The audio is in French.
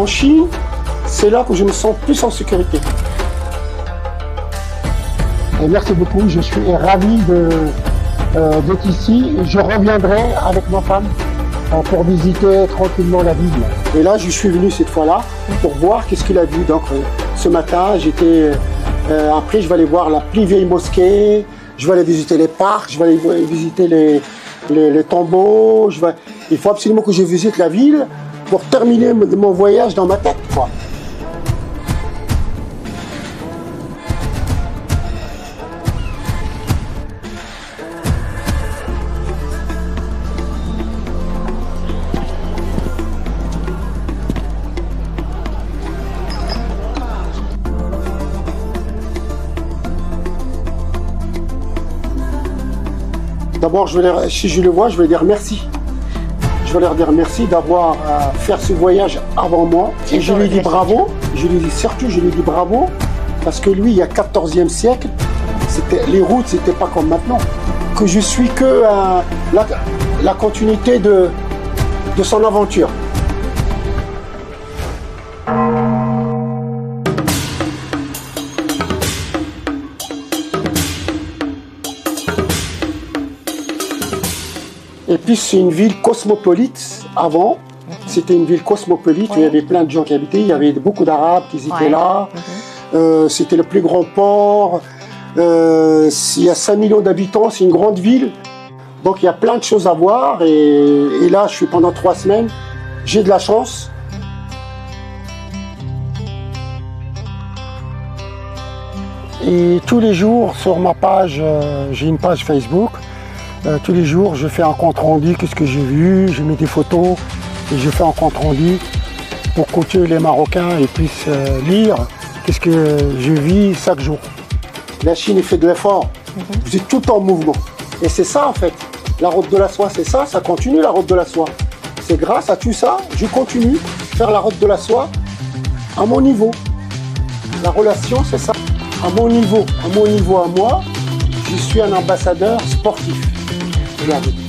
En Chine, c'est là que je me sens plus en sécurité. Et merci beaucoup, je suis ravi d'être ici. Je reviendrai avec ma femme pour visiter tranquillement la ville. Et là, je suis venu cette fois-là pour voir qu'est-ce qu'il a vu. Donc, ce matin, après, je vais aller voir la plus vieille mosquée, je vais aller visiter les parcs, je vais aller visiter les tombeaux. Il faut absolument que je visite la ville pour terminer mon voyage dans ma tête, quoi. D'abord, si je le vois, je vais dire merci. Je vais leur dire merci d'avoir fait ce voyage avant moi. Et je lui dis bravo. Surtout, je lui dis bravo. Parce que lui, il y a 14e siècle, les routes, c'était pas comme maintenant. Que je suis que la continuité de son aventure. Et puis c'est une ville cosmopolite avant. C'était une ville cosmopolite où il y avait plein de gens qui habitaient. Il y avait beaucoup d'Arabes qui étaient là. C'était le plus grand port. Il y a 5 millions d'habitants, c'est une grande ville. Donc il y a plein de choses à voir. Et là, je suis pendant 3 semaines. J'ai de la chance. Et tous les jours, sur ma page, j'ai une page Facebook. Tous les jours, je fais un compte rendu, qu'est-ce que j'ai vu, je mets des photos et je fais un compte rendu pour que les Marocains puissent lire qu'est-ce que je vis chaque jour. La Chine fait de l'effort, vous êtes tout en mouvement. Et c'est ça en fait, la route de la soie, c'est ça, ça continue la route de la soie. C'est grâce à tout ça, je continue à faire la route de la soie à mon niveau. La relation, c'est ça, à mon niveau à moi, je suis un ambassadeur sportif. Regardez.